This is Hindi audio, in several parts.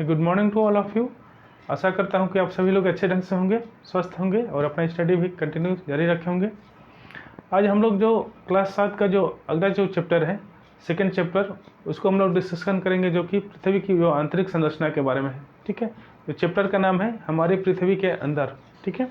Good morning to all of you. आशा करता हूं कि आप सभी लोग अच्छे ढंग से होंगे, स्वस्थ होंगे और अपना स्टडी भी कंटिन्यू जारी रखे होंगे। आज हम लोग जो क्लास 7 का जो अगला जो चैप्टर है, सेकंड चैप्टर, उसको हम लोग डिस्कशन करेंगे, जो कि पृथ्वी की जो आंतरिक संरचना के बारे में है। ठीक है, तो चैप्टर का नाम है हमारी पृथ्वी के अंदर। ठीक है,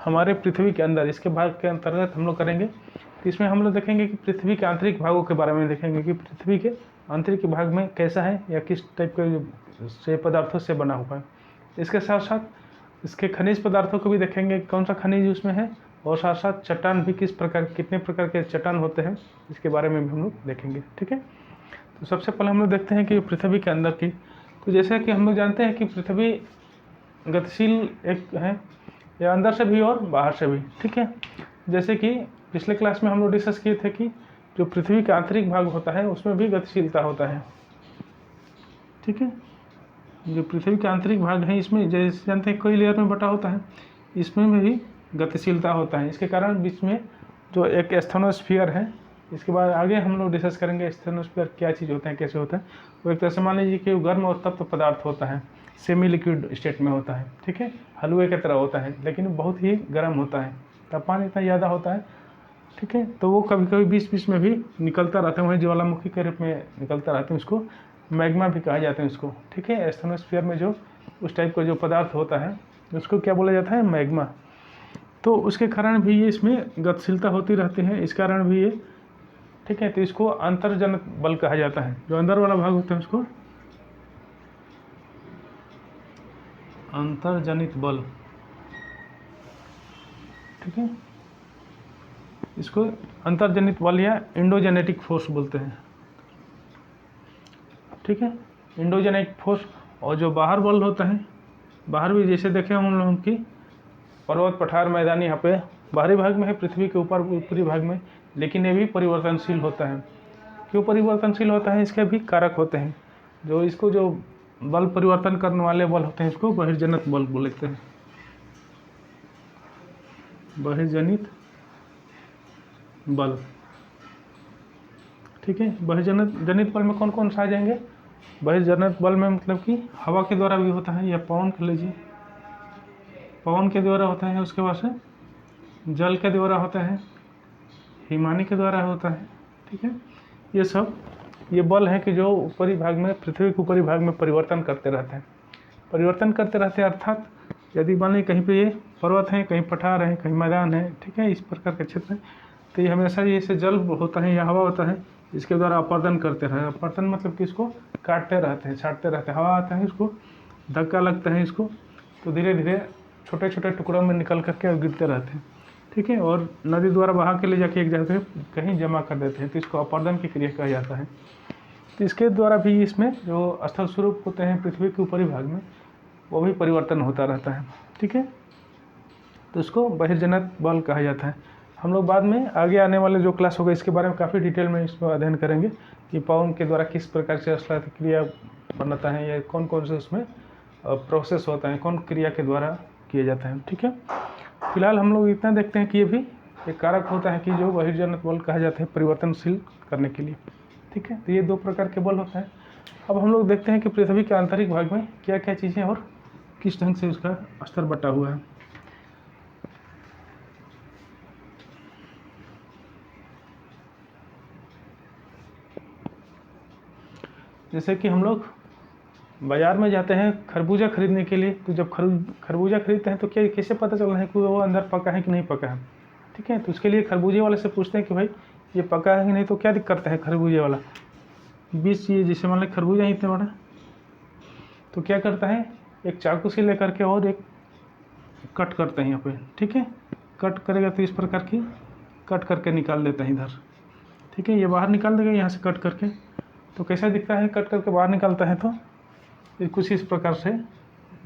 हमारे पृथ्वी के अंदर, इसके भाग के अंतर्गत हम लोग करेंगे। तो इसमें हम लोग देखेंगे कि पृथ्वी के आंतरिक भागों के बारे में देखेंगे कि पृथ्वी के आंतरिक भाग में कैसा है या किस टाइप के से पदार्थों से बना हुआ है। इसके साथ साथ इसके खनिज पदार्थों को भी देखेंगे, कौन सा खनिज उसमें है, और साथ साथ चट्टान भी कितने प्रकार के चट्टान होते हैं, इसके बारे में भी हम लोग देखेंगे। ठीक है, तो सबसे पहले हम लोग देखते हैं कि पृथ्वी के अंदर की, तो जैसे कि हम लोग जानते हैं कि पृथ्वी गतिशील एक है, या अंदर से भी और बाहर से भी। ठीक है, जैसे कि पिछले क्लास में हम लोग डिस्कस किए थे कि जो पृथ्वी का आंतरिक भाग होता है उसमें भी गतिशीलता होता है। ठीक है, जो पृथ्वी का आंतरिक भाग है इसमें जैसे जानते हैं कई लेयर में बटा होता है, इसमें भी गतिशीलता होता है। इसके कारण बीच में जो एक एस्थेनोस्फीयर है, इसके बाद आगे हम लोग डिस्कस करेंगे एस्थेनोस्फीयर क्या चीज़ होता है, कैसे होता है। वो एक तरह से मान लीजिए कि गर्म और तप्त पदार्थ होता है, सेमी लिक्विड स्टेट में होता है। ठीक है, हलवे की तरह होता है, लेकिन बहुत ही गर्म होता है, तापमान इतना ज़्यादा होता है। ठीक है, तो वो कभी कभी बीच बीच में भी निकलता रहता है, वहीं ज्वालामुखी के रूप में निकलता रहता है, उसको मैग्मा भी कहा जाता है उसको। ठीक है, एस्थेनोस्फीयर में जो उस टाइप का जो पदार्थ होता है उसको क्या बोला जाता है, मैग्मा। तो उसके कारण भी ये इसमें गतिशीलता होती रहती है, इस कारण भी ये। ठीक है, तो इसको अंतर्जनित बल कहा जाता है, जो अंदर वाला भाग होता है उसको अंतर्जनित बल। ठीक है, इसको अंतर्जनित बल या इंडोजेनेटिक फोर्स बोलते हैं। ठीक है, इंडोजेनेटिक फोर्स। और जो बाहर बल होता है, बाहर भी जैसे देखे हम लोग की पर्वत, पठार, मैदान, यहाँ पे बाहरी भाग में है, पृथ्वी के ऊपरी भाग में, लेकिन ये भी परिवर्तनशील होता है। क्यों परिवर्तनशील होता है, इसके भी कारक होते हैं। जो इसको जो बल परिवर्तन करने वाले बल होते हैं, इसको बहिर्जनित बल बोलते हैं, बहिर्जनित बल। ठीक है, बहिर्जनित बल में कौन कौन सा आ जाएंगे। बहिर्जनित बल में मतलब कि हवा के द्वारा भी होता है, या पवन कह लीजिए, पवन के द्वारा होता है, उसके बाद से जल के द्वारा होता है, हिमानी के द्वारा होता है। ठीक है, ये सब ये बल है कि जो ऊपरी भाग में, पृथ्वी के ऊपरी भाग में परिवर्तन करते रहते हैं। अर्थात यदि मान लीजिए कहीं पे ये पर्वत है, कहीं पठार है, कहीं मैदान है, ठीक है, इस प्रकार के क्षेत्र है, तो ये हमेशा ये से जल होता है या हवा होता है, इसके द्वारा अपर्दन करते रहे। अपर्दन मतलब कि इसको काटते रहते हैं, छाटते रहते हैं, हवा आता है, इसको धक्का लगता है इसको, तो धीरे धीरे छोटे छोटे टुकड़ों में निकल करके गिरते रहते हैं। ठीक है, और नदी द्वारा बहा के ले जाके एक जगह कहीं जमा कर देते हैं, तो इसको अपर्दन की क्रिया कहा जाता है। तो इसके द्वारा भी इसमें जो स्थल स्वरूप होते हैं पृथ्वी के ऊपरी भाग में, वो भी परिवर्तन होता रहता है। ठीक है, तो इसको बहिर्जनित बल कहा जाता है। हम लोग बाद में आगे आने वाले जो क्लास होगा इसके बारे में काफ़ी डिटेल में इसमें अध्ययन करेंगे कि पवन के द्वारा किस प्रकार से स्थल क्रिया बनता है, या कौन कौन से उसमें प्रोसेस होता है, कौन क्रिया के द्वारा किया जाता है। ठीक है, फिलहाल हम लोग इतना देखते हैं कि ये भी एक कारक होता है कि जो बहिर्जनित बल कहा जाता है परिवर्तनशील करने के लिए। ठीक है, तो ये दो प्रकार के बल होता है। अब हम लोग देखते हैं कि पृथ्वी के आंतरिक भाग में क्या क्या चीज़ें और किस ढंग से उसका स्तर बटा हुआ है। जैसे कि हम लोग बाज़ार में जाते हैं खरबूजा खरीदने के लिए, तो जब खरबूजा खरीदते हैं तो क्या कैसे पता चल रहा है कि वो अंदर पका है कि नहीं पका है। ठीक है, तो उसके लिए खरबूजे वाले से पूछते हैं कि भाई ये पका है कि नहीं, तो क्या दिक्कत करता है खरबूजे वाला, बीज ये जैसे मान लें खरबूजा ही इतना बड़ा, तो क्या करता है, एक चाकू से लेकर के और एक कट करते हैं यहाँ पे। ठीक है, कट करेगा तो इस प्रकार की कट करके निकाल देता है इधर। ठीक है, ये बाहर निकाल देगा यहाँ से कट करके, तो कैसा दिखता है, कट करके बाहर निकालता है तो ये कुछ इस प्रकार से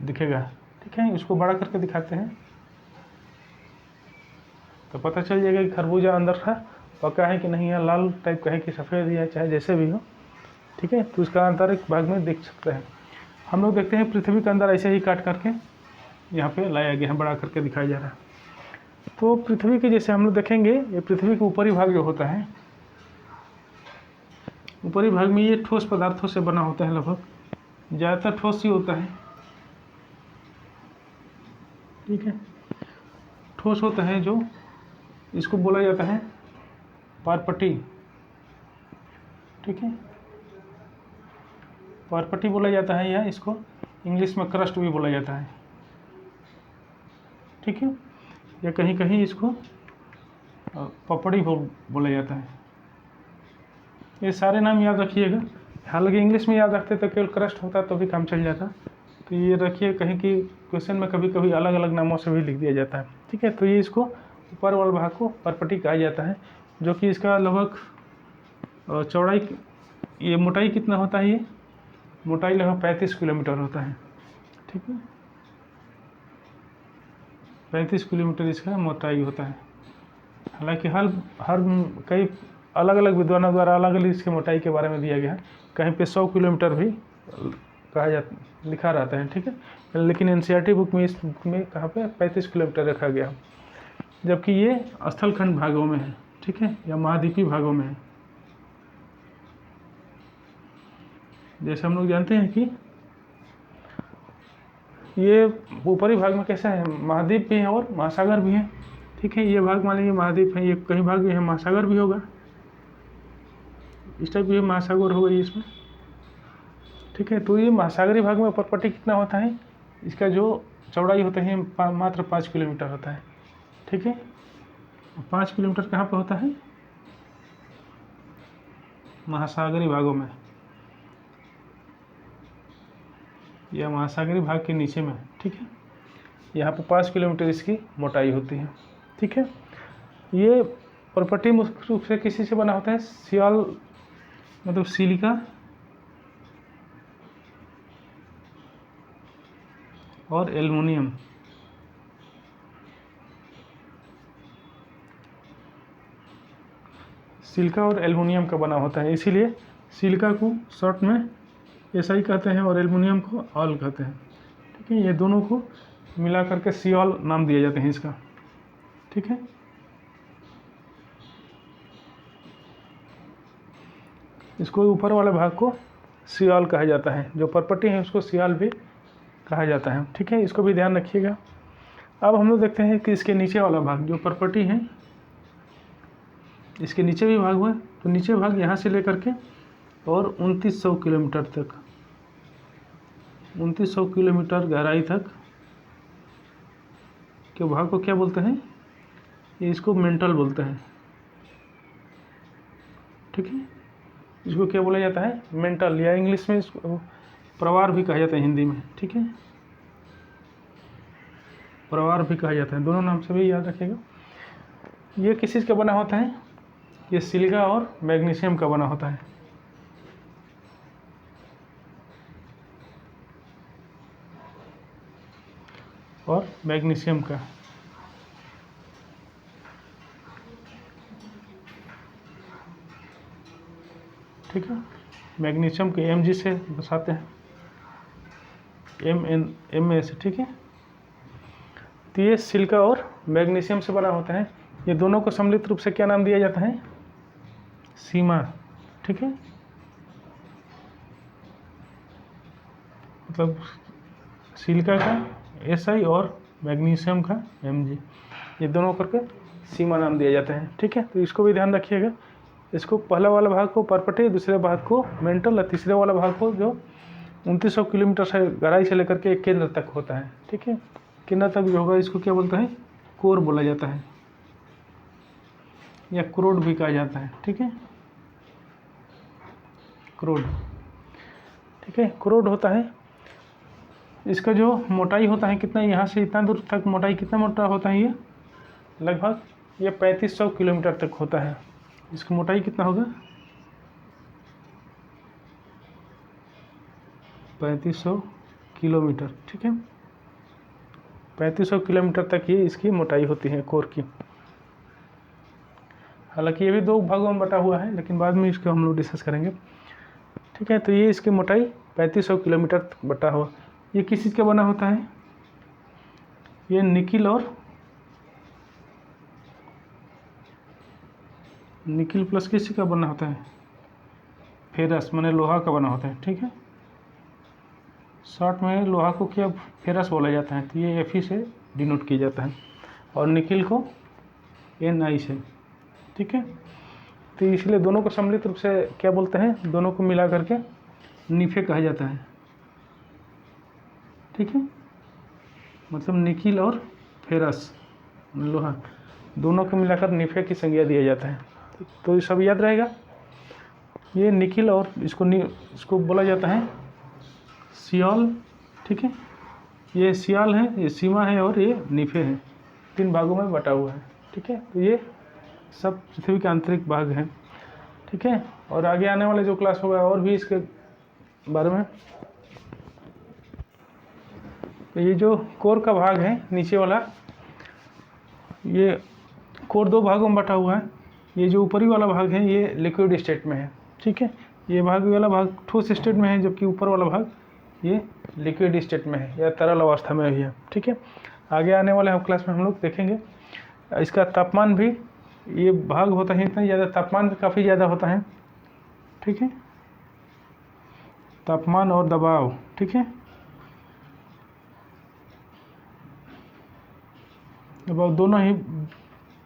दिखेगा। ठीक है, इसको बड़ा करके दिखाते हैं तो पता चल जाएगा कि खरबूजा अंदर का पका है कि नहीं है, लाल टाइप का है कि सफ़ेद है, चाहे जैसे भी हो। ठीक है, तो उसका आंतरिक भाग में देख सकते हैं। हम लोग देखते हैं पृथ्वी के अंदर ऐसे ही काट करके यहाँ पे लाया गया है, बड़ा करके दिखाया जा रहा है। तो पृथ्वी के जैसे हम लोग देखेंगे, ये पृथ्वी के ऊपरी भाग जो होता है, ऊपरी भाग में ये ठोस पदार्थों से बना होता है लगभग। ज़्यादातर ठोस ही होता है, ठीक है। ठोस होता है जो, इसको बोला जाता है पारपटी, ठीक है। पारपटी बोला जाता है, या इसको इंग्लिश में क्रस्ट भी बोला जाता है, ठीक है। या कहीं कहीं इसको पपड़ी बोला जाता है। ये सारे नाम याद रखिएगा। हालांकि इंग्लिश में याद रखते तो केवल क्रस्ट होता तो भी काम चल जाता, तो ये रखिए कहीं की क्वेश्चन में कभी कभी अलग अलग नामों से भी लिख दिया जाता है, ठीक है। तो ये इसको ऊपर वाले भाग को परपटी कहा जाता है, जो कि इसका लगभग चौड़ाई, ये मोटाई कितना होता है, ये मोटाई लगभग 35 किलोमीटर होता है, ठीक है। 35 किलोमीटर इसका मोटाई होता है। हालांकि हर हर कई अलग अलग विद्वानों द्वारा अलग अलग इसकी मोटाई के बारे में दिया गया है। कहीं पे 100 किलोमीटर भी कहा जाता, लिखा रहता है, ठीक है। लेकिन एनसीईआरटी बुक में, इस बुक में कहाँ पे 35 किलोमीटर रखा गया, जबकि ये स्थलखंड भागों में है, ठीक है, या महाद्वीपीय भागों में है। जैसे हम लोग जानते हैं कि ये ऊपरी भाग में कैसा है, महाद्वीप भी है और महासागर भी है, ठीक है। ये भाग मान लीजिए महाद्वीप है, ये कहीं भाग भी है महासागर भी होगा, इस टाइप की महासागर होगा ये इसमें, ठीक है। तो ये महासागरी भाग में परपटी कितना होता है, इसका जो चौड़ाई होता है मात्र 5 किलोमीटर होता है, ठीक है। 5 किलोमीटर कहाँ पे होता है, महासागरी भागों में, या महासागरी भाग के नीचे में, ठीक है। यहाँ पे 5 किलोमीटर इसकी मोटाई होती है, ठीक है। ये परपटी मुख्य रूप से किसी से बना होता है, सियाल मतलब सिलिका और एल्युमिनियम, सिलिका और एल्युमिनियम का बना होता है। इसीलिए सिलिका को शॉर्ट में एसआई कहते हैं और एल्युमिनियम को ऑल कहते हैं, ठीक है। ये दोनों को मिला करके सियाल नाम दिए जाते हैं इसका, ठीक है। इसको ऊपर वाले भाग को सियाल कहा जाता है, जो परपटी है उसको सियाल भी कहा जाता है, ठीक है। इसको भी ध्यान रखिएगा। अब हम लोग देखते हैं कि इसके नीचे वाला भाग जो परपटी है, इसके नीचे भी भाग हुआ, तो नीचे भाग यहाँ से लेकर के और 2900 किलोमीटर तक, 2900 किलोमीटर गहराई तक के भाग को क्या बोलते हैं, ये इसको मेंटल बोलते हैं, ठीक है। इसको क्या बोला जाता है, मेंटल, या इंग्लिश में इसको प्रवार भी कहा जाता है हिंदी में, ठीक है। प्रवार भी कहा जाता है, दोनों नाम से भी याद रखिएगा। ये किस चीज़ का बना होता है, ये सिलिका और मैग्नीशियम का बना होता है, और मैग्नीशियम का, ठीक है। मैग्नीशियम के Mg से बसाते हैं, Ma से, ठीक है। तो ये सिलिका और मैग्नीशियम से बना होता है। ये दोनों को सम्मिलित रूप से क्या नाम दिया जाता है, सीमा, ठीक है। मतलब सिलिका का Si और मैग्नीशियम का Mg, ये दोनों करके सीमा नाम दिया जाता है, ठीक है। तो इसको भी ध्यान रखिएगा। इसको पहला वाला भाग को परपटी, दूसरे भाग को मेंटल, और तीसरे वाला भाग को जो 2900 किलोमीटर से गहराई से लेकर के केंद्र तक होता है, ठीक है। केंद्र तक जो होगा इसको क्या बोलता है, कोर बोला जाता है, या क्रोड भी कहा जाता है, ठीक है। क्रोड, ठीक है, क्रोड होता है। इसका जो मोटाई होता है कितना, यहाँ से इतना दूर तक मोटाई कितना मोटा होता है, ये लगभग ये 3500 किलोमीटर तक होता है। इसकी मोटाई कितना होगा, 3500 किलोमीटर, ठीक है। 3500 किलोमीटर तक ये इसकी मोटाई होती है कोर की। हालांकि ये भी दो भागों में बटा हुआ है, लेकिन बाद में इसको हम लोग डिस्कस करेंगे, ठीक है। तो ये इसकी मोटाई 3500 किलोमीटर तक बटा हुआ। ये किस चीज़ का बना होता है, ये निकिल और निकिल प्लस किस चीज़ का बना होता है, फेरस माने लोहा का बना होता है, ठीक है। शॉर्ट में लोहा को क्या फेरस बोला जाता है, तो ये Fe से डिनोट किया जाता है, और निकिल को Ni से। ठीक है, तो इसलिए दोनों को सम्मिलित रूप से क्या बोलते हैं, दोनों को मिला करके निफे कहा जाता है। ठीक है, मतलब निकिल और फेरस लोहा दोनों को मिलाकर निफे की संज्ञा दिया जाता है। तो ये सब याद रहेगा। ये निकिल और इसको बोला जाता है सियाल। ठीक है, ये सियाल है, ये सीमा है, और ये निफे है, 3 भागों में बटा हुआ है। ठीक है, तो ये सब पृथ्वी के आंतरिक भाग हैं। ठीक है, और आगे आने वाले जो क्लास होगा और भी इसके बारे में। तो ये जो कोर का भाग है नीचे वाला, ये कोर 2 भागों में बटा हुआ है। ये जो ऊपरी वाला भाग है ये लिक्विड स्टेट में है। ठीक है, ये भाग वाला भाग ठोस स्टेट में है, जबकि ऊपर वाला भाग ये लिक्विड स्टेट में है या तरल अवस्था में भी है। ठीक है, आगे आने वाले हम क्लास में हम लोग देखेंगे। इसका तापमान भी, ये भाग होता है इतना ज़्यादा, तापमान भी काफ़ी ज़्यादा होता है। ठीक है, तापमान और दबाव, ठीक है, दबाव दोनों ही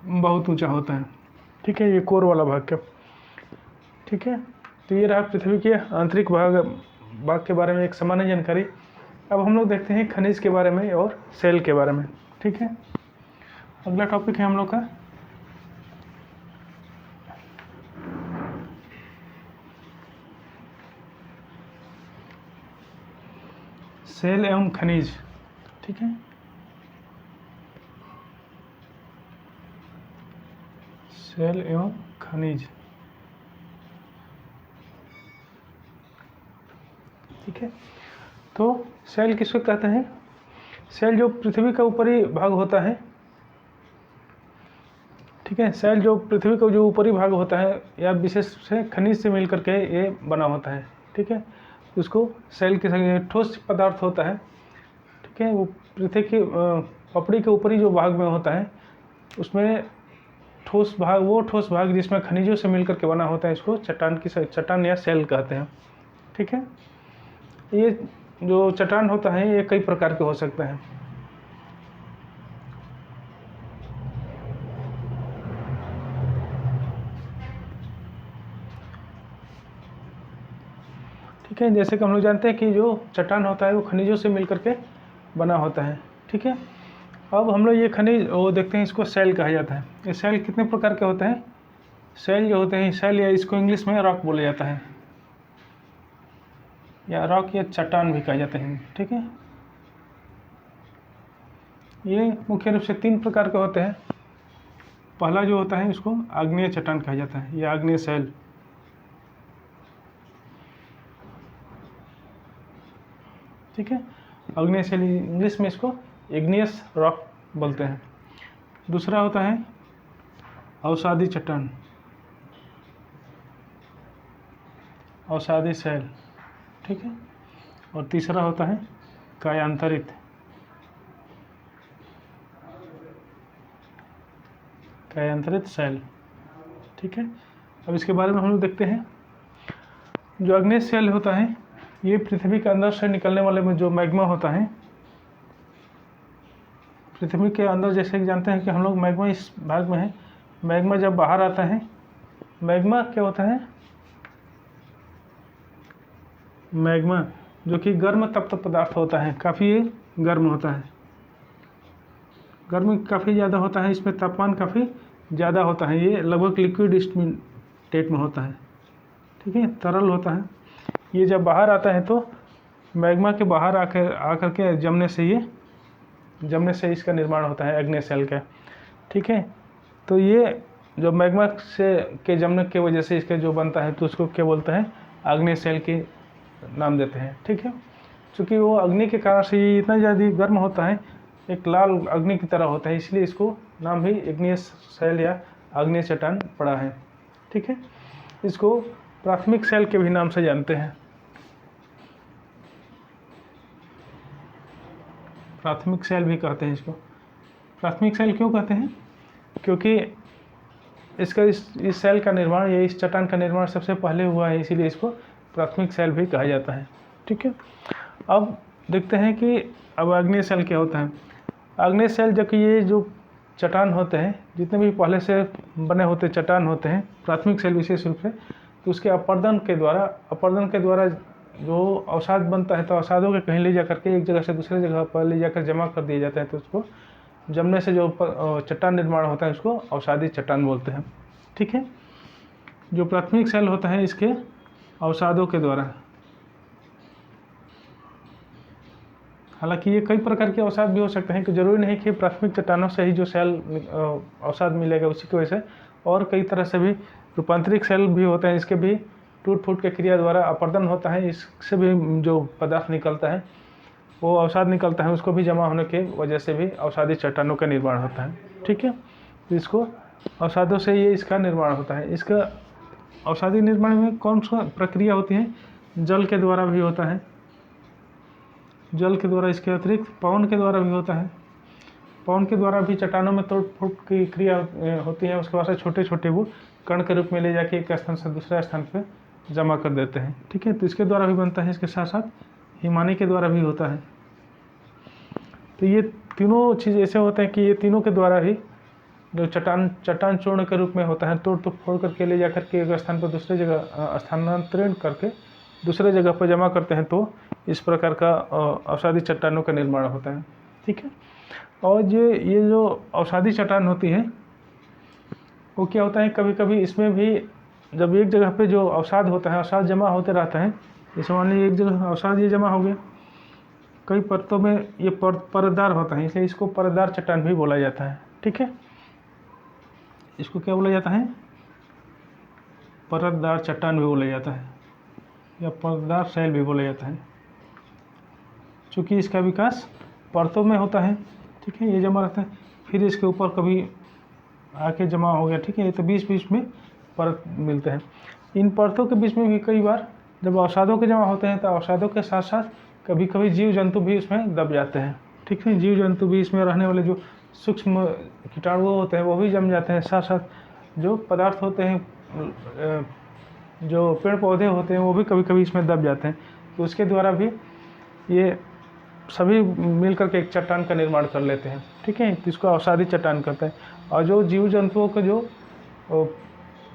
बहुत ऊंचा होता है। ठीक है, ये कोर वाला भाग का। ठीक है, तो ये रहा पृथ्वी के आंतरिक भाग के बारे में एक सामान्य जानकारी। अब हम लोग देखते हैं खनिज के बारे में और सेल के बारे में। ठीक है, अगला टॉपिक है हम लोग का सेल एवं खनिज। ठीक है, सेल एवं खनिज। ठीक है, तो सेल किसको कहते हैं? सेल जो पृथ्वी का ऊपरी भाग होता है। ठीक है, सेल जो पृथ्वी का जो ऊपरी भाग होता है या विशेष से खनिज से मिलकर के ये बना होता है। ठीक है, उसको सेल के संग ठोस पदार्थ होता है। ठीक है, वो पृथ्वी की पपड़ी के ऊपरी जो भाग में होता है, उसमें ठोस भाग जिसमें खनिजों से मिलकर के बना होता है, इसको चट्टान या सेल कहते हैं। ठीक है, ये जो चट्टान होता है ये कई प्रकार के हो सकते हैं। ठीक है, जैसे कि हम लोग जानते हैं कि जो चट्टान होता है वो खनिजों से मिलकर के बना होता है। ठीक है, अब हम लोग ये खनिज वो देखते हैं, इसको सेल कहा जाता है। ये सेल कितने प्रकार के होते हैं? सेल जो होते हैं, सेल या इसको इंग्लिश में रॉक बोला जाता है, या रॉक या चट्टान भी कहा जाते हैं। ठीक है, ये मुख्य रूप से 3 प्रकार के होते हैं। पहला जो होता है इसको आग्नेय चट्टान कहा जाता है, या आग्नेय सेल। ठीक है, आग्नेय सेल, इंग्लिश में इसको इग्नियस रॉक बोलते हैं। दूसरा होता है अवसादी चट्टान, अवसादी सेल। ठीक है, और तीसरा होता है कायांतरित सेल। ठीक है, अब इसके बारे में हम लोग देखते हैं। जो आग्नेय सेल होता है ये पृथ्वी के अंदर से निकलने वाले में जो मैग्मा होता है, पृथ्वी के अंदर जैसे कि जानते हैं कि हम लोग मैग्मा इस भाग में है। मैग्मा जब बाहर आता है, मैग्मा क्या होता है? मैग्मा जो कि गर्म तप्त पदार्थ होता है, काफ़ी गर्म होता है, गर्मी काफ़ी ज़्यादा होता है, इसमें तापमान काफ़ी ज़्यादा होता है। ये लगभग लिक्विड स्टेट में होता है। ठीक है, तरल होता है। ये जब बाहर आता है तो मैग्मा के बाहर आकर के जमने से इसका निर्माण होता है आग्नेय सेल का। ठीक है, तो ये जो मैग्मा के जमने की वजह से इसका जो बनता है, तो उसको क्या बोलते हैं? आग्नेय सेल के नाम देते हैं। ठीक है, चूँकि वो अग्नि के कारण से ये इतना ज़्यादा गर्म होता है, एक लाल अग्नि की तरह होता है, इसलिए इसको नाम भी इग्नियस सेल या आग्नेय चट्टान पड़ा है। ठीक है, इसको प्राथमिक सेल के भी नाम से जानते हैं। प्राथमिक सेल भी कहते हैं इसको। प्राथमिक सेल क्यों कहते हैं? क्योंकि इसका इस सेल का निर्माण या इस चट्टान का निर्माण सबसे पहले हुआ है, इसीलिए इसको प्राथमिक सेल भी कहा जाता है। ठीक है, अब देखते हैं कि अब आग्नेय सेल क्या होता है। आग्नेय सेल, जबकि ये जो चट्टान होते हैं, जितने भी पहले से बने होते चट्टान होते हैं, प्राथमिक सेल विशेष रूप से, तो उसके अपर्दन के द्वारा जो अवसाद बनता है, तो अवसादों के कहीं ले जा करके एक जगह से दूसरे जगह पर ले जाकर जमा कर दिए जाते हैं, तो उसको जमने से जो चट्टान निर्माण होता है उसको अवसादी चट्टान बोलते हैं। ठीक है, जो प्राथमिक सेल होता है इसके अवसादों के द्वारा, हालांकि ये कई प्रकार के अवसाद भी हो सकते हैं, कि जरूरी नहीं कि प्राथमिक चट्टानों से ही जो सेल अवसाद मिलेगा उसी की वजह से, और कई तरह से भी रूपांतरिक सेल भी होते हैं, इसके भी टूट फूट के क्रिया द्वारा अपर्दन होता है, इससे भी जो पदार्थ निकलता है, वो अवसाद निकलता है, उसको भी जमा होने की वजह से भी अवसादी चट्टानों का निर्माण होता है। ठीक है, तो इसको अवसादों से ये इसका निर्माण होता है। इसका अवसादी निर्माण में कौन सा प्रक्रिया होती है? जल के द्वारा भी होता है, जल के द्वारा, इसके अतिरिक्त पवन के द्वारा भी होता है। पवन के द्वारा भी चट्टानों में तोड़ फूट की क्रिया होती है, उसके बाद से छोटे छोटे वो कण के रूप में ले जाके एक स्थान से दूसरे स्थान पर जमा कर देते हैं। ठीक है, तो इसके द्वारा भी बनता है। इसके साथ साथ हिमानी के द्वारा भी होता है। तो ये तीनों चीज़ ऐसे होते हैं कि ये तीनों के द्वारा ही जो चट्टान चूर्ण के रूप में होता है, तोड़ फोड़ करके ले जा करके एक स्थान पर दूसरे जगह स्थानांतरण करके दूसरे जगह पर जमा करते हैं, तो इस प्रकार का अवसादी चट्टानों का निर्माण होता है। ठीक है, और ये जो अवसादी चट्टान होती है वो क्या होता है, कभी कभी इसमें भी जब एक जगह पे जो अवसाद होता है, अवसाद जमा होते रहता है, जैसे मान लीजिए एक जगह अवसाद ये जमा हो गया, कई परतों में ये परतदार होता है, इसलिए इसको परतदार चट्टान भी बोला जाता है। ठीक है, इसको क्या बोला जाता है? परतदार चट्टान भी बोला जाता है, या परतदार सेल भी बोला जाता है, चूँकि इसका विकास परतों में होता है। ठीक है, ये जमा रहता है, फिर इसके ऊपर कभी आके जमा हो गया। ठीक है, ये तो बीच बीच में परत मिलते हैं। इन परतों के बीच में भी कई बार जब अवसादों के जमा होते हैं, तो अवसादों के साथ साथ कभी कभी जीव जंतु भी इसमें दब जाते हैं। ठीक है, जीव जंतु भी, इसमें रहने वाले जो सूक्ष्म कीटाणु होते हैं वो भी जम जाते हैं। साथ साथ जो पदार्थ होते हैं, जो पेड़ पौधे होते हैं, वो भी कभी कभी इसमें दब जाते हैं। तो उसके द्वारा भी ये सभी मिलकर के एक चट्टान का निर्माण कर लेते हैं। ठीक है, तो इसको अवसादी चट्टान कहते हैं। और जो जीव जंतुओं का जो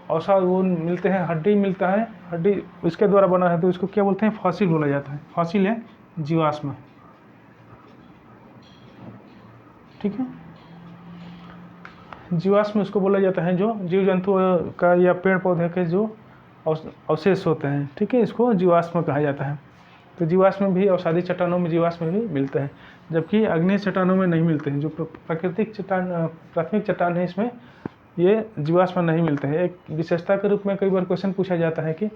अवसाद वो मिलते हैं, हड्डी मिलता है, हड्डी इसके द्वारा बना है, तो इसको क्या बोलते हैं? फॉसिल बोला जाता है। फॉसिल है जीवाश्म। ठीक है, जीवाश्म उसको बोला जाता है जो जीव जंतु का या पेड़ पौधे के जो अवशेष होते हैं। ठीक है, इसको जीवाश्म कहा जाता है। तो जीवाश्म भी अवसादी चट्टानों में जीवाश्म भी मिलते हैं, जबकि आग्नेय चट्टानों में नहीं मिलते हैं। जो प्राकृतिक चट्टान, प्राथमिक चट्टान है, इसमें ये जीवाश्म नहीं मिलते हैं। एक विशेषता के रूप में कई बार क्वेश्चन पूछा जाता है कि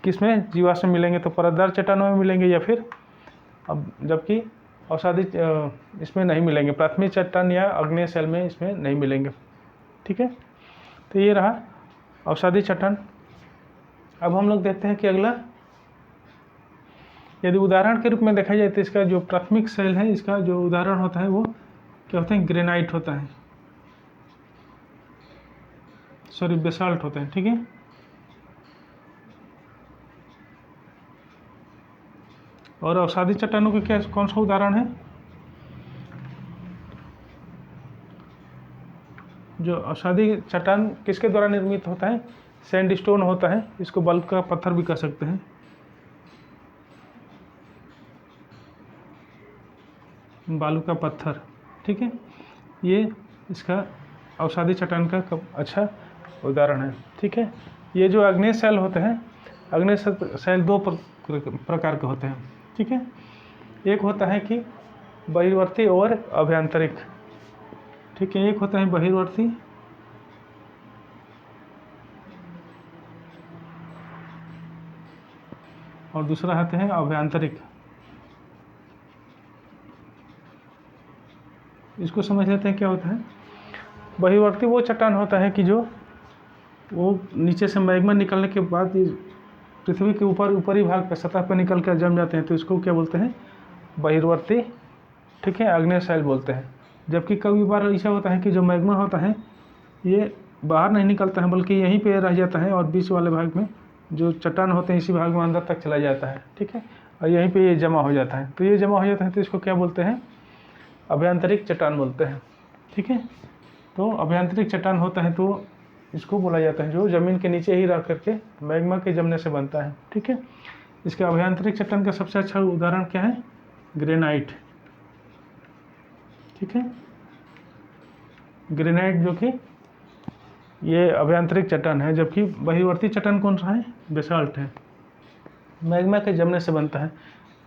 किसमें जीवाश्म मिलेंगे, तो परतदार चट्टानों में मिलेंगे या फिर जबकि अवसादी इसमें नहीं मिलेंगे, प्राथमिक चट्टान या आग्नेय सेल में इसमें नहीं मिलेंगे। ठीक है, तो ये रहा अवसादी चट्टान। अब हम लोग देखते हैं कि अगला, यदि उदाहरण के रूप में देखा जाए तो इसका जो प्राथमिक सेल है, इसका जो उदाहरण होता है वो क्या होता है? ग्रेनाइट होता है, सॉरी बेसाल्ट होता है। ठीक है, और अवसादी चट्टानों के क्या कौन सा उदाहरण है? जो अवसादी चट्टान किसके द्वारा निर्मित होता है? सैंडस्टोन होता है, इसको बालू का पत्थर भी कह सकते हैं। बालू का पत्थर। ठीक है, ये इसका अवसादी चट्टान का अच्छा उदाहरण है। ठीक है, ये जो आग्नेय सेल होते हैं, आग्नेय सेल दो प्रकार के होते हैं। ठीक है, एक होता है कि बहिर्वर्ती और अभ्यंतरिक। ठीक है, एक होता है बहिर्वर्ती और दूसरा होते हैं अभ्यंतरिक। इसको समझ लेते हैं क्या होता है। बहिर्वर्ती वो चट्टान होता है कि जो वो नीचे से मैग्मा निकलने के बाद पृथ्वी के ऊपरी भाग पर, सतह पर निकल कर जम जाते हैं, तो इसको क्या बोलते हैं? बहिर्वर्ती। ठीक है, आग्नेय सेल बोलते हैं। जबकि कई बार ऐसा होता है कि जो मैग्मा होता है ये बाहर नहीं निकलता है, बल्कि यहीं पे रह जाता है, और बीच वाले भाग में जो चट्टान होते हैं इसी भाग में अंदर तक चला जाता है। ठीक है, और यहीं पे ये जमा हो जाता है। तो ये जमा हो जाता है तो इसको क्या बोलते हैं, अभ्यंतरिक चट्टान बोलते हैं। ठीक है, तो अभ्यंतरिक चट्टान होता है तो इसको बोला जाता है जो ज़मीन के नीचे ही रह करके मैग्मा के जमने से बनता है। ठीक है, इसके अभ्यंतरिक चट्टान का सबसे अच्छा उदाहरण क्या है, ग्रेनाइट। ठीक है, ग्रेनाइट जो कि ये अभ्यंतरिक चट्टान है, जबकि बहिर्वर्ती चट्टान कौन सा है, बेसाल्ट है, मैग्मा के जमने से बनता है।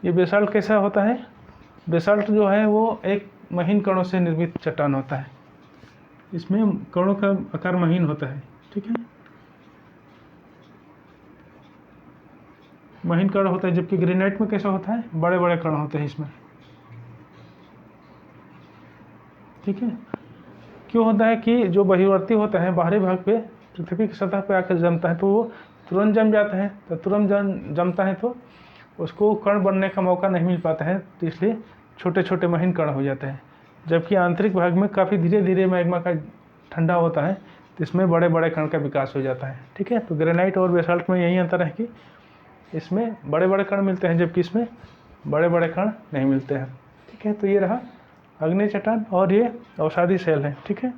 ये बेसाल्ट कैसा होता है, बेसाल्ट जो है वो एक महीन कणों से निर्मित चट्टान होता है, इसमें कणों का आकार महीन होता है। ठीक है, महीन कण होता है, जबकि ग्रेनाइट में कैसा होता है, बड़े बड़े कण होते हैं इसमें। ठीक है, क्यों होता है कि जो बहिर्वर्ती होता है बाहरी भाग पे पृथ्वी की सतह पे आकर जमता है तो वो तुरंत जम जाता है, तो तुरंत जमता है तो उसको कण बनने का मौका नहीं मिल पाता है, तो इसलिए छोटे छोटे महीन कण हो जाते हैं। जबकि आंतरिक भाग में काफ़ी धीरे धीरे मैग्मा का ठंडा होता है, तो इसमें बड़े बड़े कण का विकास हो जाता है। ठीक है, तो ग्रेनाइट और बेसाल्ट में यही अंतर है कि इसमें बड़े बड़े कण मिलते हैं, जबकि इसमें बड़े बड़े कण नहीं मिलते हैं। ठीक है, तो ये रहा आग्नेय चट्टान और ये अवसादी शैल है। ठीक है,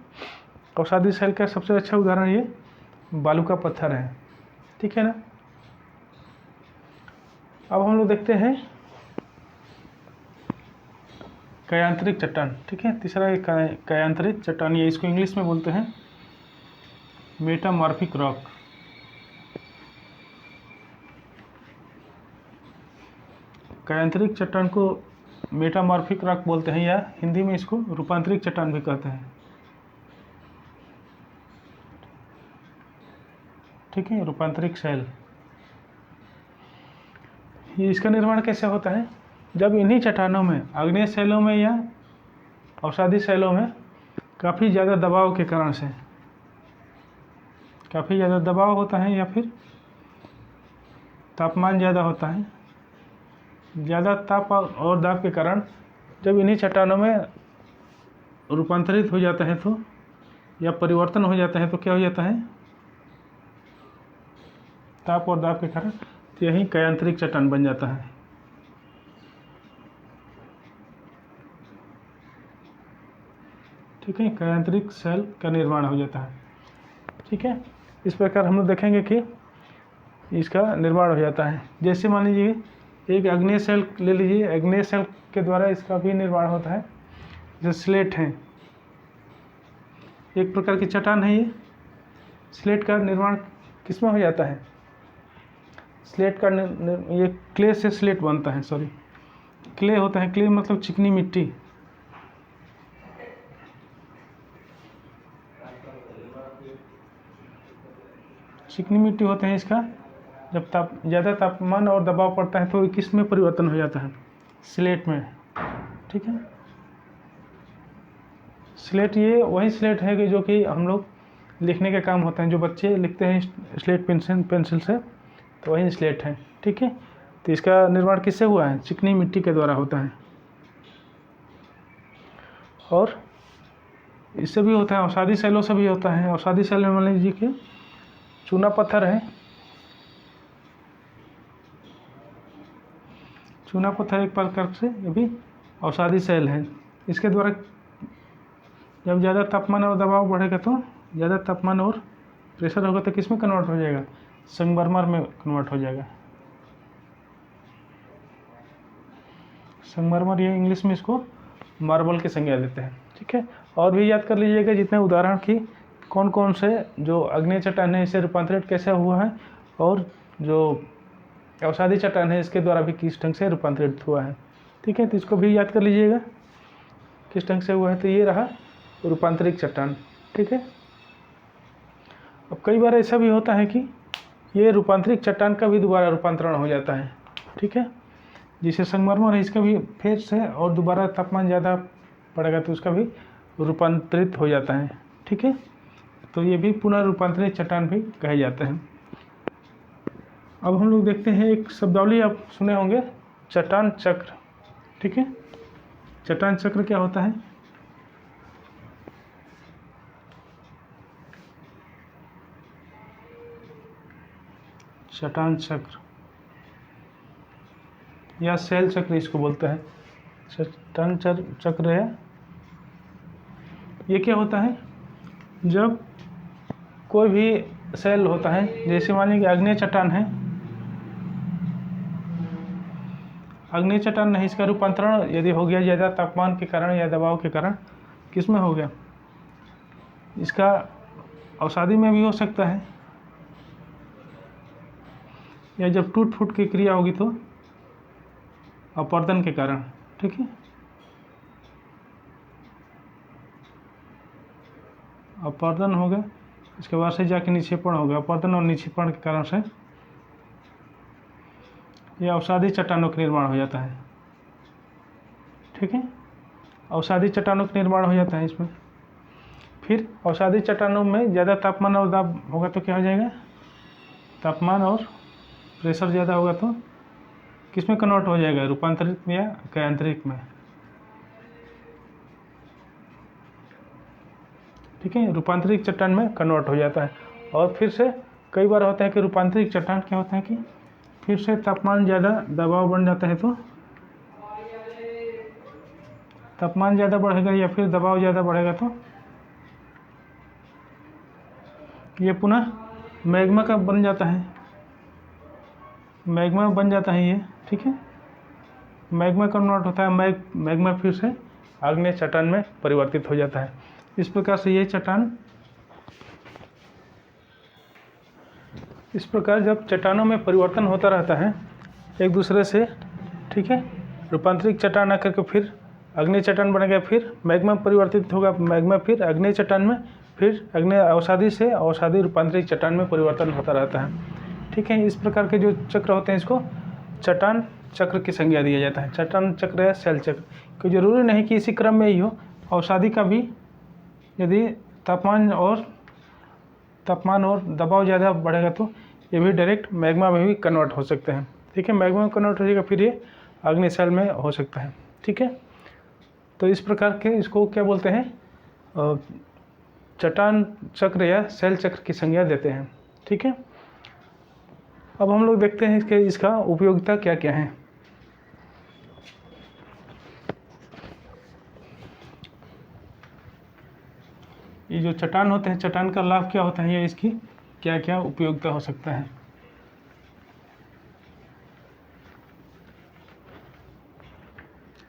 अवसादी शैल का सबसे अच्छा उदाहरण ये बालू का पत्थर है। ठीक है ना, अब हम लोग देखते हैं कायांतरिक चट्टान। ठीक है, तीसरा एक कायांतरिक चट्टान, ये इसको इंग्लिश में बोलते हैं मेटामॉर्फिक रॉक। कायांतरिक चट्टान को मेटामॉर्फिक रॉक बोलते हैं, या हिंदी में इसको रूपांतरिक चट्टान भी कहते हैं। ठीक है, रूपांतरिक शैल, ये इसका निर्माण कैसे होता है, जब इन्हीं चट्टानों में आग्नेय शैलों में या अवसादी शैलों में काफ़ी ज़्यादा दबाव के कारण से, काफ़ी ज़्यादा दबाव होता है या फिर तापमान ज़्यादा होता है, ज़्यादा ताप और दाब के कारण जब इन्हीं चट्टानों में रूपांतरित हो जाता है तो, या परिवर्तन हो जाता है तो क्या हो जाता है, ताप और दाब के कारण, तो यही कायांतरिक चट्टान बन जाता है। ठीक है, कायांतरिक शैल का निर्माण हो जाता है। ठीक है, इस प्रकार हम लोग देखेंगे कि इसका निर्माण हो जाता है। जैसे मान लीजिए एक आग्नेय शैल ले लीजिए, आग्नेय शैल के द्वारा इसका भी निर्माण होता है। जैसे स्लेट है, एक प्रकार की चट्टान है, ये स्लेट का निर्माण किसमें हो जाता है, स्लेट का ये क्ले से स्लेट बनता है, सॉरी क्ले होता है, क्ले मतलब चिकनी मिट्टी। चिकनी मिट्टी होते हैं, इसका जब ज़्यादा तापमान और दबाव पड़ता है तो किस में परिवर्तन हो जाता है, स्लेट में। ठीक है, स्लेट ये वही स्लेट है कि जो कि हम लोग लिखने के काम होते हैं, जो बच्चे लिखते हैं स्लेट पेंसिल से, तो वही स्लेट है। ठीक है, तो इसका निर्माण किससे हुआ है, चिकनी मिट्टी के द्वारा होता है। और इससे भी होता है, अवसादी शैलों से भी होता है। अवसादी शैल में मान लीजिए कि चूना पत्थर है, चूना पत्थर एक प्रकार से ये भी अवसादी शैल है। इसके द्वारा जब ज़्यादा तापमान और दबाव बढ़ेगा तो ज़्यादा तापमान और प्रेशर होगा तो किस में कन्वर्ट हो जाएगा, संगमरमर में कन्वर्ट हो जाएगा। संगमरमर, ये इंग्लिश में इसको मार्बल की संज्ञा देते हैं। ठीक है, और भी याद कर लीजिएगा जितने उदाहरण की कौन कौन से जो आग्नेय चट्टान है इसे रूपांतरित कैसे हुआ है, और जो अवसादी चट्टान है इसके द्वारा भी किस ढंग से रूपांतरित हुआ है। ठीक है, तो इसको भी याद कर लीजिएगा किस ढंग से हुआ है। तो ये रहा रूपांतरिक चट्टान। ठीक है, अब कई बार ऐसा भी होता है कि ये रूपांतरिक चट्टान का भी दोबारा रूपांतरण हो जाता है। ठीक है, जिसे संगमरमर है इसका भी फिर से और दोबारा तापमान ज़्यादा पड़ेगा तो उसका भी रूपांतरित हो जाता है। ठीक है, तो ये भी पुनः रूपांतरित चट्टान भी कहे जाते हैं। अब हम लोग देखते हैं एक शब्दावली आप सुने होंगे, चट्टान चक्र। ठीक है, चट्टान चक्र क्या होता है, चट्टान चक्र या सेल चक्र इसको बोलते हैं। चट्टान चक्र है। ये क्या होता है, जब कोई भी सेल होता है, जैसे मान लीजिए कि अग्नेय चट्टान है, अग्नेय चट्टान नहीं, इसका रूपांतरण यदि हो गया ज़्यादा तापमान के कारण या दबाव के कारण, किस में हो गया, इसका अवसादी में भी हो सकता है, या जब टूट फूट की क्रिया होगी तो अपवर्तन के कारण। ठीक है, अपवर्तन होगा, इसके बाद से जाके निक्षेपण होगा। अपवर्तन और निक्षेपण के कारण से यह अवसादी चट्टानों का निर्माण हो जाता है। ठीक है, अवसादी चट्टानों का निर्माण हो जाता है इसमें। फिर अवसादी चट्टानों में ज़्यादा तापमान और दाब होगा तो क्या हो जाएगा, तापमान और प्रेशर ज़्यादा होगा तो किस में कन्वर्ट हो जाएगा, रूपांतरित में या कैंद्रिक में। ठीक है, रूपांतरित चट्टान में कन्वर्ट हो जाता है। और फिर से कई बार होता है कि रूपांतरित चट्टान क्या होता है कि फिर से तापमान ज़्यादा दबाव बन जाता है, तो तापमान ज़्यादा बढ़ेगा या फिर दबाव ज़्यादा बढ़ेगा तो ये पुनः मैग्मा का बन जाता है, मैग्मा बन जाता है ये। ठीक है, मैग्मा कन्वर्ट होता है, मैग्मा फिर से आग्नेय चट्टान में परिवर्तित हो जाता है। इस प्रकार से ये चट्टान, इस प्रकार जब चट्टानों में परिवर्तन होता रहता है एक दूसरे से, ठीक है, रूपांतरित चट्टान आकर के फिर अग्नेय चट्टान बनेगा, फिर मैग्मा परिवर्तित होगा, मैग्मा फिर अग्नेय चट्टान में, फिर अग्नेय अवसादी से अवसादी रूपांतरित चट्टान में परिवर्तन होता रहता है। ठीक है, इस प्रकार के जो चक्र होते हैं इसको चट्टान चक्र की संज्ञा दिया जाता है। चट्टान चक्र या सेल चक्र, कोई जरूरी नहीं कि इसी क्रम में ही हो, अवसादी का भी यदि तापमान और दबाव ज़्यादा बढ़ेगा तो ये भी डायरेक्ट मैग्मा में भी कन्वर्ट हो सकते हैं। ठीक है, मैग्मा में कन्वर्ट हो जाएगा, फिर ये अग्नि सेल में हो सकता है। ठीक है, तो इस प्रकार के इसको क्या बोलते हैं, चट्टान चक्र या सेल चक्र की संज्ञा देते हैं। ठीक है, अब हम लोग देखते हैं इसका उपयोगिता क्या क्या है। ये जो चट्टान होते हैं, चट्टान का लाभ क्या होता है या इसकी क्या क्या उपयोगिता हो सकता है।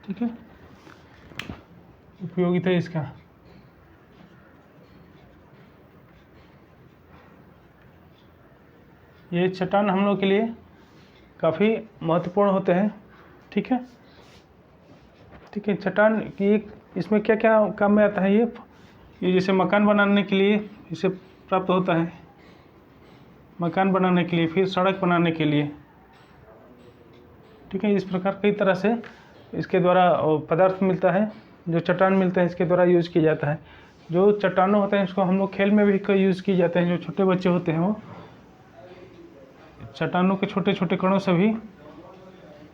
ठीक है, उपयोगिता इसका, ये चट्टान हम लोग के लिए काफ़ी महत्वपूर्ण होते हैं। ठीक है, ठीक है, चट्टान की इसमें क्या क्या काम में आता है, ये जैसे मकान बनाने के लिए इसे प्राप्त होता है, मकान बनाने के लिए, फिर सड़क बनाने के लिए। ठीक है, इस प्रकार कई तरह से इसके द्वारा पदार्थ मिलता है, जो चट्टान मिलते हैं इसके द्वारा यूज़ किया जाता है। जो चट्टानों होते हैं इसको हम लोग खेल में भी कई यूज़ किए जाते हैं। जो छोटे बच्चे होते हैं वो चट्टानों के छोटे छोटे कणों से भी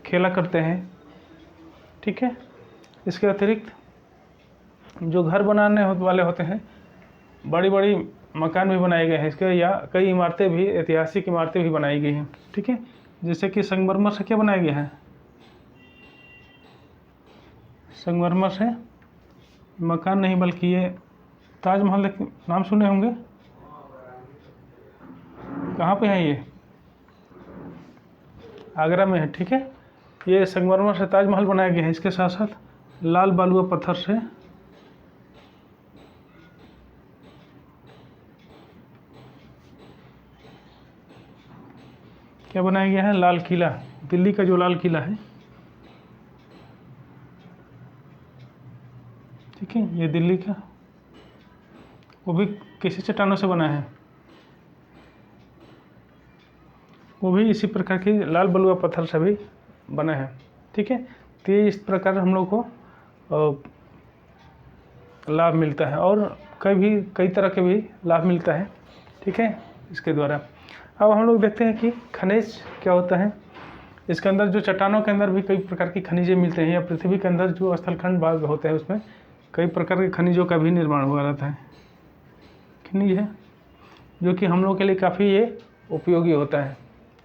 खेला करते हैं। ठीक है, इसके अतिरिक्त जो घर बनाने वाले होते हैं, बड़ी बड़ी मकान भी बनाए गए हैं इसके, या कई इमारतें भी, ऐतिहासिक इमारतें भी बनाई गई हैं। ठीक है, जैसे कि संगमरमर से क्या बनाया गया है, संगमरमर से मकान नहीं बल्कि ये ताजमहल नाम सुने होंगे, कहाँ पे है ये, आगरा में है। ठीक है, ये संगमरमर से ताजमहल बनाया गया है। इसके साथ साथ लाल बालुआ पत्थर से क्या बनाया गया है, लाल किला, दिल्ली का जो लाल किला है। ठीक है, ये दिल्ली का, वो भी किसी चट्टानों से बना है, वो भी इसी प्रकार की लाल बलुआ पत्थर से भी बना है। ठीक है, तो ये इस प्रकार हम लोग को लाभ मिलता है, और कई तरह के भी लाभ मिलता है। ठीक है, इसके द्वारा। अब हम लोग देखते हैं कि खनिज क्या होता है। इसके अंदर जो चट्टानों के अंदर भी कई प्रकार की खनिजें मिलते हैं, या पृथ्वी के अंदर जो स्थलखंड भाग होते हैं उसमें कई प्रकार के खनिजों का भी निर्माण हुआ रहता है। खनिज है जो कि हम लोग के लिए काफ़ी ये उपयोगी होता है।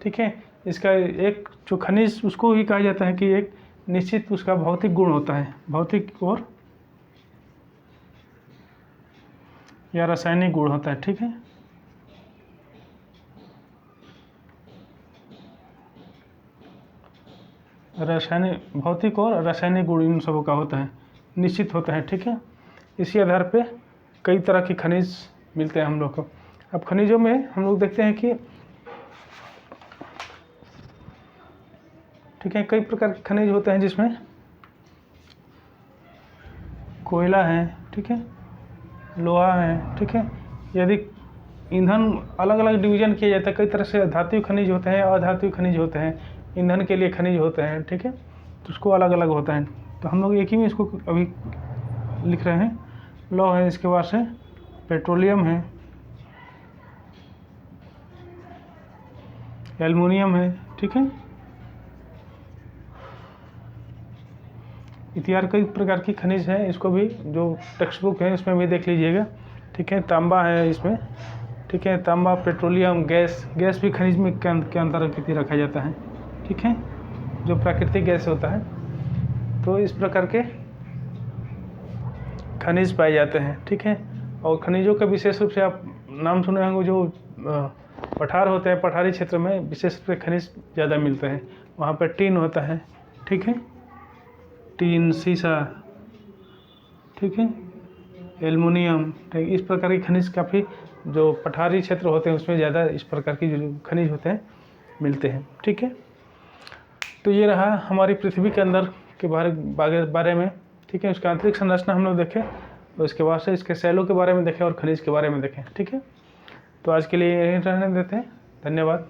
ठीक है, इसका एक जो खनिज उसको भी कहा जाता है कि एक निश्चित उसका भौतिक गुण होता है, भौतिक और या रासायनिक गुण होता है। ठीक है, रासायनिक, भौतिक और रासायनिक गुण इन सबों का होता है, निश्चित होता है। ठीक है, इसी आधार पे कई तरह के खनिज मिलते हैं हम लोग को। अब खनिजों में हम लोग देखते हैं कि ठीक है, कई प्रकार के खनिज होते हैं जिसमें कोयला है, ठीक है, लोहा है। ठीक है, यदि ईंधन अलग अलग डिवीजन किया जाता है, कई तरह से धातु खनिज होते हैं, अधातु खनिज होते हैं, ईंधन के लिए खनिज होते हैं। ठीक है, तो उसको अलग अलग होता है। तो हम लोग एक ही में इसको अभी लिख रहे हैं। लौह है, इसके बाद से पेट्रोलियम है, एल्युमिनियम है। ठीक है, इत्यादि कई प्रकार की खनिज है, इसको भी जो टेक्स्ट बुक है इसमें भी देख लीजिएगा। ठीक है, तांबा है इसमें। ठीक है, तांबा, पेट्रोलियम, गैस भी खनिज में के अंतर्गत रखा जाता है। ठीक है, जो प्राकृतिक गैस होता है। तो इस प्रकार के खनिज पाए जाते हैं। ठीक है, और खनिजों का विशेष रूप से आप नाम सुने होंगे, जो पठार होते हैं, पठारी क्षेत्र में विशेष रूप से खनिज ज़्यादा मिलते हैं। वहाँ पर टीन होता है। ठीक है, टीन, शीशा, ठीक है, एल्युमिनियम, इस प्रकार के खनिज काफ़ी जो पठारी क्षेत्र होते हैं उसमें ज़्यादा इस प्रकार की जो खनिज होते हैं मिलते हैं। ठीक है, तो ये रहा हमारी पृथ्वी के अंदर के बारे में। ठीक है, उसका आंतरिक संरचना हम लोग देखें, और उसके बाद से इसके सेलों के बारे में देखें और खनिज के बारे में देखें। ठीक है, तो आज के लिए यहीं रहने देते हैं। धन्यवाद।